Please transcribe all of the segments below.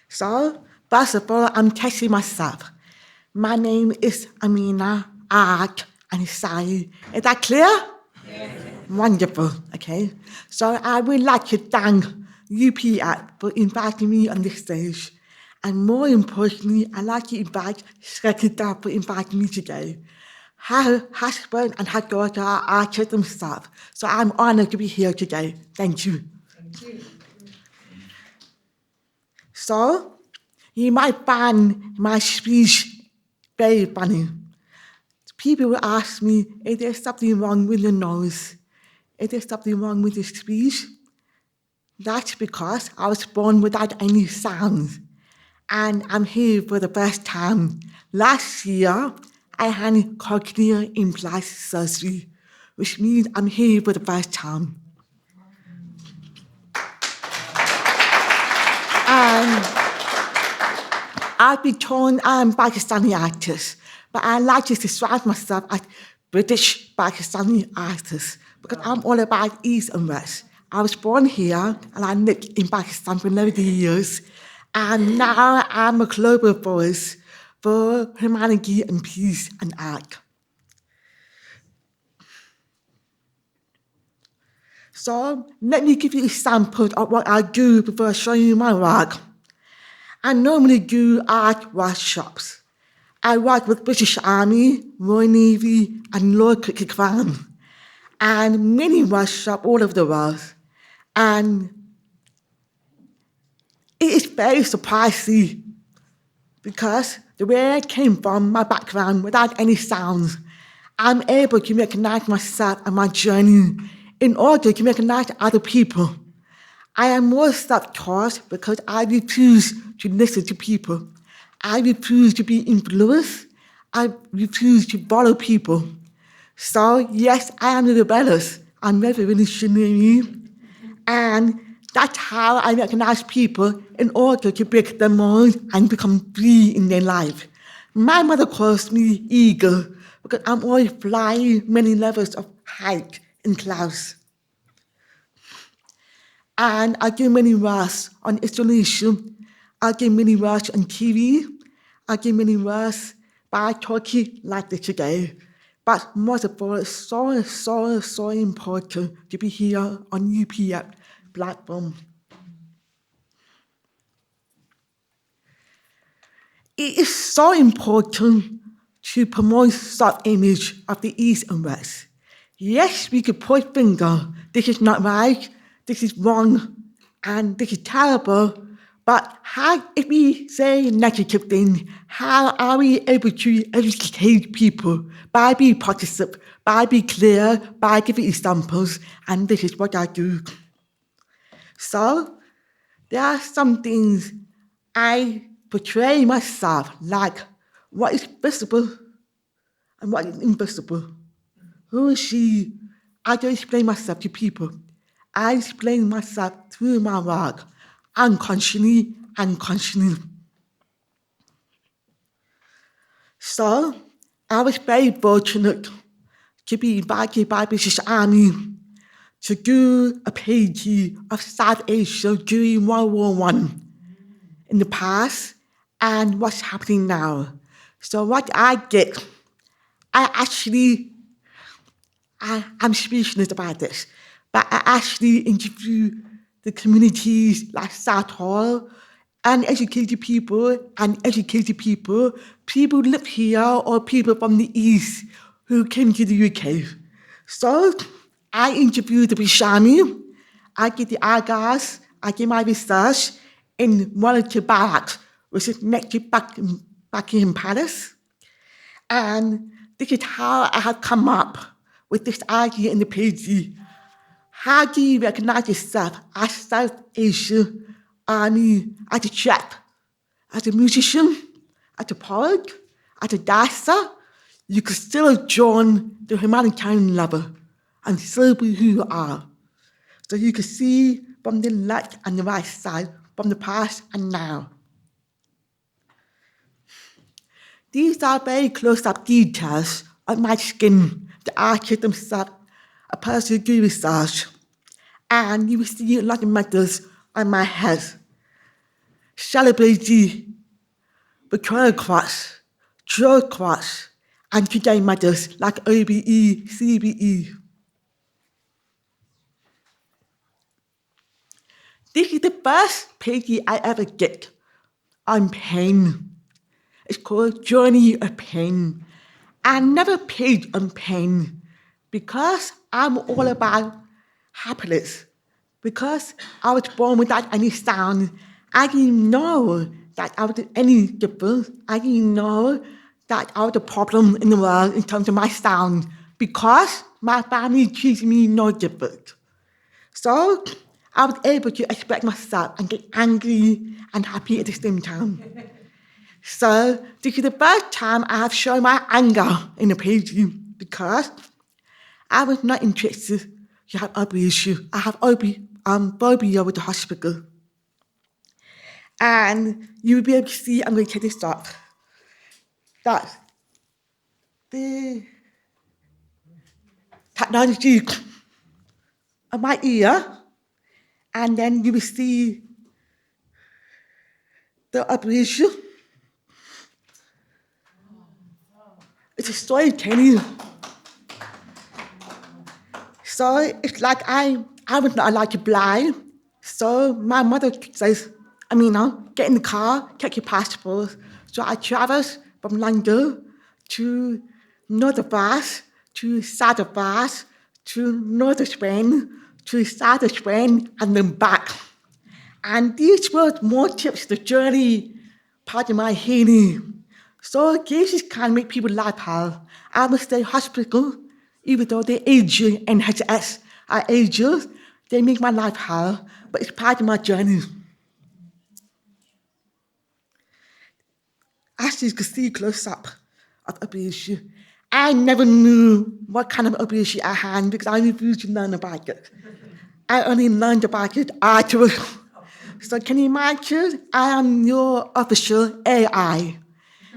So, first of all, I'm testing myself. My name is Amina Art Ansari. Is that clear? Yes. Wonderful, okay. So I would like to thank UPF for inviting me on this stage. And more importantly, I'd like to invite Secretary for inviting me today. Her husband and her daughter are artists themselves, so I'm honored to be here today. Thank you. Thank you. So, you might find my speech very funny. People will ask me, is there something wrong with your nose? Is there something wrong with your speech? That's because I was born without any sounds. And I'm here for the first time. Last year, I had cochlear implant surgery, which means I'm here for the first time. And I've been told I'm Pakistani artist, but I like to describe myself as British Pakistani artist because I'm all about East and West. I was born here and I lived in Pakistan for 11 years, and now I'm a global voice for humanity and peace and art. So let me give you examples of what I do before I show you my work. I normally do art workshops. I work with British Army, Royal Navy, and Lord Cricket Ground, and many workshops all over the world. And it is very surprising because the way I came from, my background, without any sounds, I'm able to recognize myself and my journey in order to recognize other people. I am more self-taught because I refuse to listen to people. I refuse to be influenced. I refuse to follow people. So yes, I am rebellious. I'm very revolutionary. And that's how I recognize people in order to break their mold and become free in their life. My mother calls me eagle because I'm always flying many levels of height in clouds. And I do many works on installation. I do many works on TV. I do many works by talking like this today. But most of all, it's so important to be here on UPF platform. It is so important to promote self-image of the East and West. Yes, we could point finger, this is not right, this is wrong, and this is terrible, but how, if we say negative things, how are we able to educate people by being positive, by being clear, by giving examples, and this is what I do. So, there are some things I portray myself like what is visible and what is invisible. Who is she? I don't explain myself to people. I explain myself through my work, unconsciously and consciously. So, I was very fortunate to be invited by British Army to do a painting of South Asia during World War I in the past and what's happening now. So what I did, I'm speechless about this, but I actually interviewed the communities like South Hall, uneducated people, people live here or people from the East who came to the UK. So I interviewed the British Army, I did the archives, I did my research in Wellington Barracks, which is next to Buckingham Palace. And this is how I have come up with this idea in the PhD. How do you recognize yourself as South Asian Army, as a chef, as a musician, as a poet, as a dancer? You can still join the humanitarian level and still be who you are. So you can see from the left and the right side, from the past and now. These are very close-up details on my skin, the artist themselves, a person who do research. And you will see a lot of medals on my head. celebrating Victoria Cross, Joy Cross, and today matters like OBE, CBE. This is the first page I ever get on pain. It's called Journey of Pain. I never paid on pain because I'm all about happiness. Because I was born without any sound, I didn't know that I was any different. I didn't know that I was a problem in the world in terms of my sound because my family treated me no different. So I was able to express myself and get angry and happy at the same time. So this is the first time I have shown my anger in the painting because I was not interested to have issue. I have phobia with the hospital. And you'll be able to see, I'm going to take this off. That's the technology of my ear. And then you will see the abrasion. It's a storytelling. So it's like I was not allowed to fly. So my mother says, Amina, get in the car, take your passport. So I traveled from London to North France, to South of France, to North of Spain, to South of Spain, and then back. And these were more tips, the journey part of my healing. So cases can make people laugh out. I would stay hospital, even though they age you, NHS are ages, they make my life hard, but it's part of my journey. As you can see close up of abuse, I never knew what kind of abuse I had because I refused to learn about it. I only learned about it afterwards. So can you imagine? I am your official AI.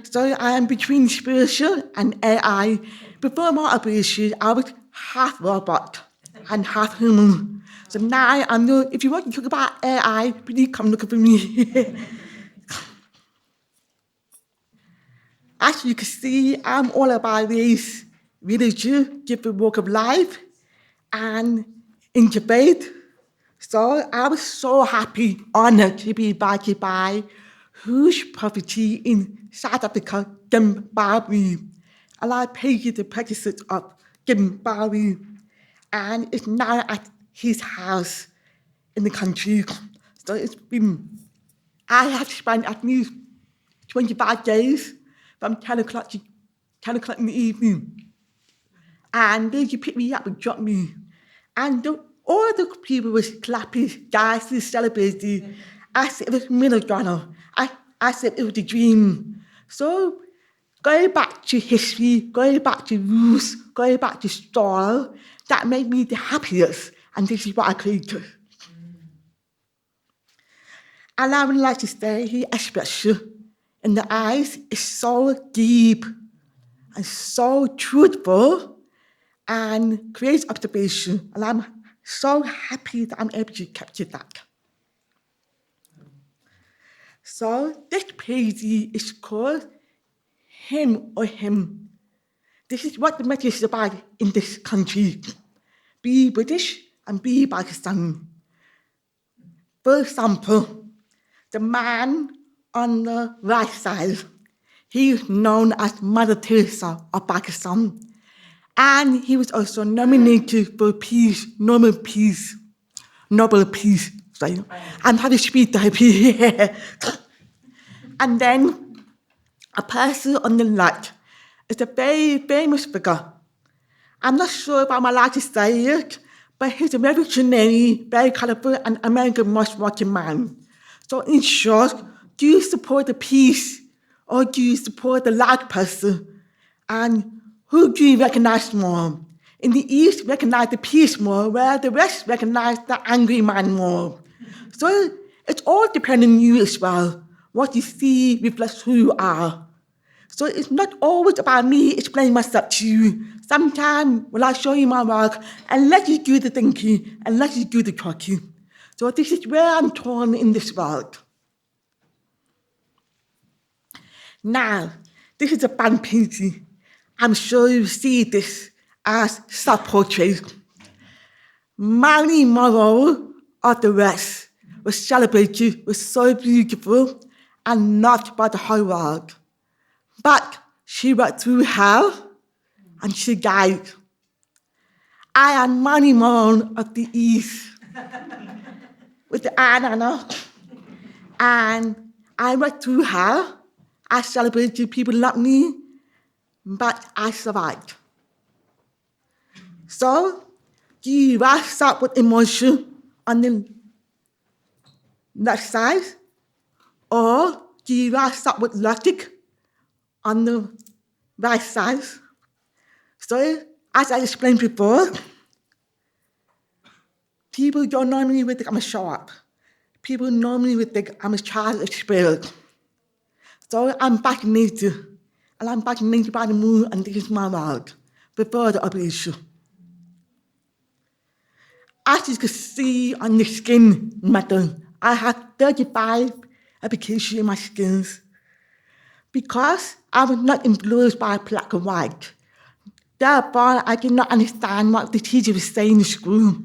So I am between spiritual and AI. Before my abuse, I was half robot and half human. So now I'm your, if you want to talk about AI, please come look for me. As you can see, I'm all about race, religion, different walk of life, and in debate. So I was so happy, honored to be invited by huge property in South Africa, Zimbabwe. And I paid the president of Zimbabwe, and it's now at his house in the country. So it's been, I have spent at least 25 days from 10 o'clock to 10 o'clock in the evening. And they just pick me up and drop me. And all the people was clapping, dancing, celebrating. I said it was melodrama. I said it was a dream. So going back to history, going back to roots, going back to style, that made me the happiest. And this is what I created. And I would like to say here, especially in the eyes, is so deep and so truthful and creates observation. And I'm so happy that I'm able to capture that. So this page is called Him or Him. This is what the message is about in this country. Be British and be Pakistani. For example, the man on the right side, he is known as Mother Teresa of Pakistan. And he was also nominated for peace, Nobel Peace. Sorry. I'm having speech therapy. And then a person on the left is a very famous figure. I'm not sure if I'm allowed to say it, but he's a revolutionary, very colorful, and American most-watching man. So in short, do you support the peace or do you support the loud person? And who do you recognize more? In the East, recognize the peace more, where the West recognize the angry man more. So it's all depending on you as well. What you see reflects who you are. So it's not always about me explaining myself to you. Sometimes when I show you my work, and let you do the thinking, and let you do the talking. So this is where I'm torn in this world. Now, this is a band painting. I'm sure you see this as self-portrait. Marilyn Monroe of the West was celebrated was so beautiful and loved by the whole world. But she went through hell and she died. I am Marilyn Monroe of the East with the Anna, and I went through hell. I celebrated, people loved me, but I survived. So, do you rise up with emotion on the left side, or do you rise up with logic on the right side? So, as I explained before, people don't normally think I'm a show-up. People normally think I'm a child of spirit. So I'm back in nature, and I'm back in nature by the moon, and this is my world, before the operation. As you can see on the skin matter, I have 35 applications in my skins because I was not influenced by black and white. Therefore, I did not understand what the teacher was saying in school.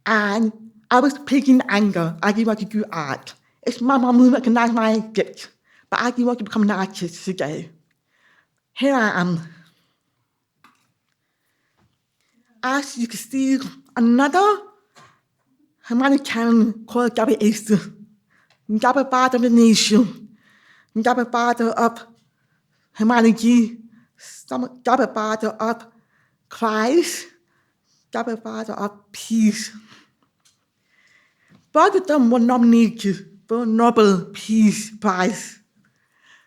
And I was picking anger. I didn't want to do art. It's my mom who recognized my gift, but I didn't want to become an artist today. Here I am. As you can see, another humanitarian called Gabby Easter. Gabby father of the nation. Gabby father of humanity. Gabby father of Christ. Gabby father of peace. Both of them were nominated for a Nobel Peace Prize.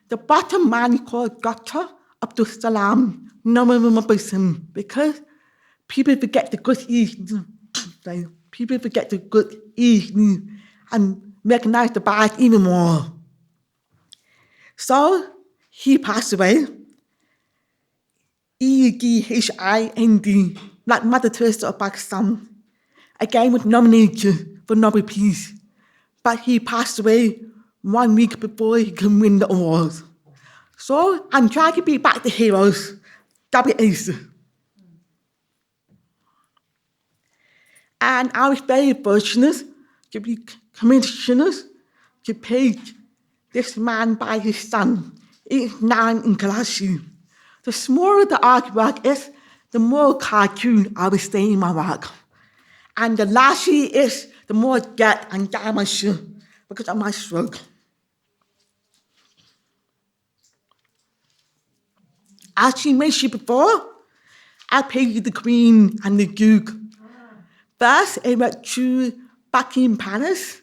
The bottom man called Dr. Abdul Salam. No one remembers him because people forget the good evening. People forget the good evening and recognize the bad even more. So he passed away. EDHIND, like Mother Teresa of Pakistan, again was nominated for Nobel Peace, but he passed away 1 week before he could win the award. So I'm trying to be back the heroes, WAC. And I was very fortunate to be commissioned to paint this man by his son. He's 9 in Karachi. The smaller the artwork is, the more cartoon I will stay in my work. And the larger it is, the more debt and damage because of my stroke. As you mentioned before, I painted the Queen and the Duke. First, it went through Buckingham Palace,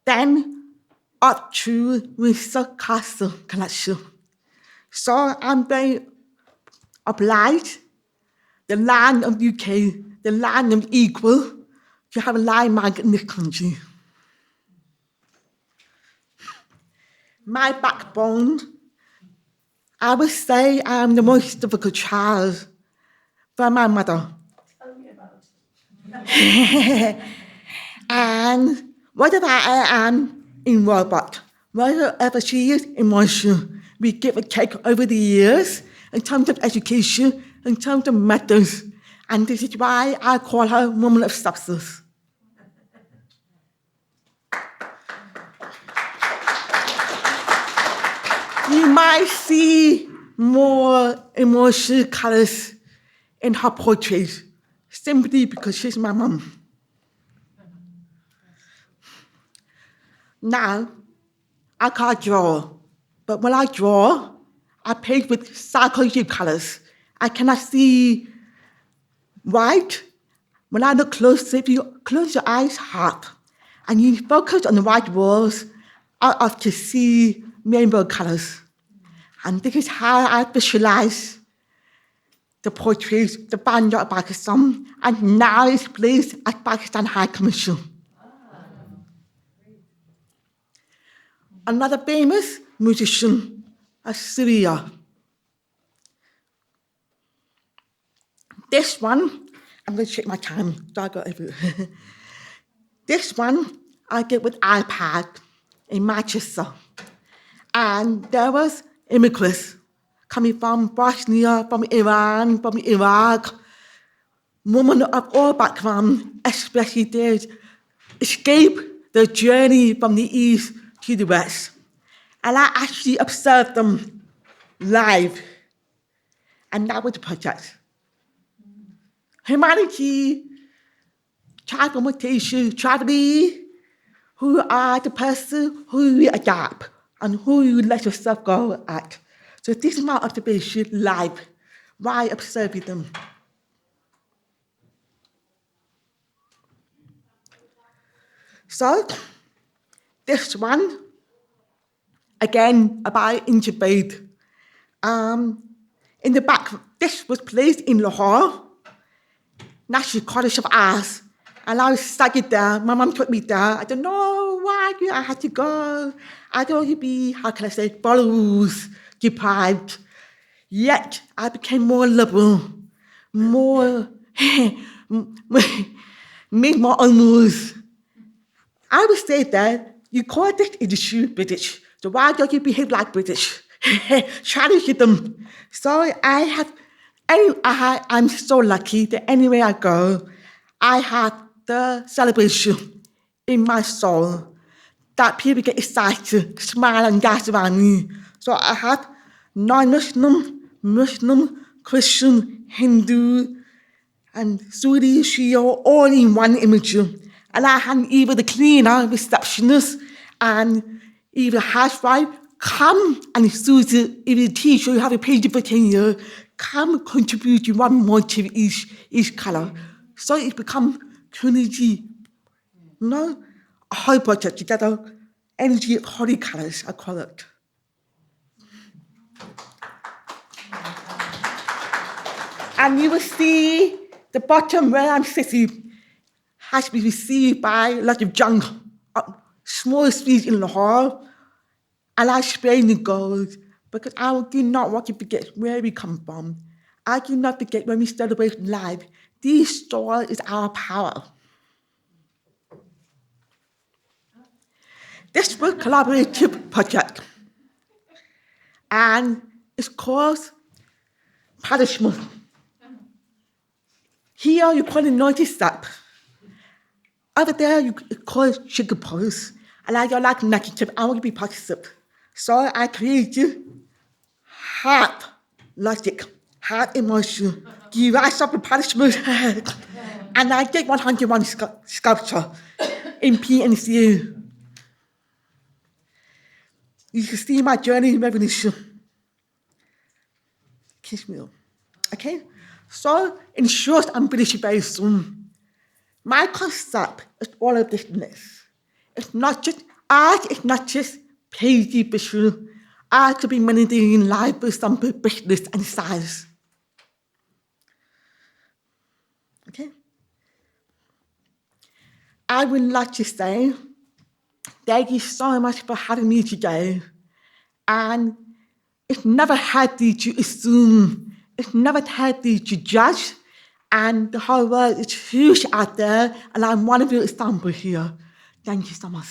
then up to Windsor Castle collection. So I'm very obliged, the land of UK, the land of equal, to have a landmark in this country. My backbone, I would say I'm the most difficult child for my mother. Tell me about it. And whatever I am in robot, whatever she is in motion, we give a take over the years in terms of education, in terms of methods, and this is why I call her woman of substance. You might see more emotional colors in her portraits, simply because she's my mom. Now, I can't draw, but when I draw, I paint with psychology colors. I cannot see white. When I look close, if you close your eyes hard, and you focus on the white walls, I often see rainbow colors. And this is how I visualize the portraits, the banner of Pakistan, and now it's placed at Pakistan High Commission. Another famous musician, Syria. This one, I'm going to check my time, so I got everything. This one I did with iPad in Manchester. And there was immigrants coming from Bosnia, from Iran, from Iraq, women of all backgrounds, especially they escape the journey from the east to the west. And I actually observed them live. And that was the project. Humanity, transformation, tragedy, who are the person who you adapt and who you let yourself go at. So this is my observation live, while observing them. So, this one, again, about intubate. In the back, this was placed in Lahore, National College of Arts, and I was studied there. My mum took me there. I don't know why I had to go. I don't want to be, how can I say, rules deprived. Yet, I became more liberal, more, made my own rules. I would say that you call this industry British, so why don't you behave like British? Challenge them. So I'm so lucky that anywhere I go, I have the celebration in my soul that people get excited, smile and dance around me. So I have non-Muslim, Muslim, Christian, Hindu, and Saudi, Shia, all in one image. And I had even the cleaner, receptionist, and even housewife come and Susie, even the teacher, you have a page for 10 years, come contribute one more to each colour. So it becomes community, a whole project together, energy, holy colours, I call it. And you will see the bottom where I'm sitting has been received by a lot of young, small streets in Lahore, and I explain the goals because I do not want to forget where we come from. I do not forget when we celebrate life. This story is our power. This was a collaborative project, and it's called Punishment. Here you call it notice up. Over there you call it sugar pose. And I don't like negative, I want to be positive. So I created heart logic, heart emotion, give rise up the punishment. And I did 101 sculpture in PNCU. You can see my journey in revolution. Kiss me up. Okay? So, in short, I'm British very soon. My concept is all of thisness. It's not just art, it's not just crazy visual. Art could be many things in life, but some business and science. Okay? I would like to say thank you so much for having me today. And it's never healthy to assume, it's never healthy to judge, and the whole world is huge out there, and I'm one of your examples here. Thank you so much.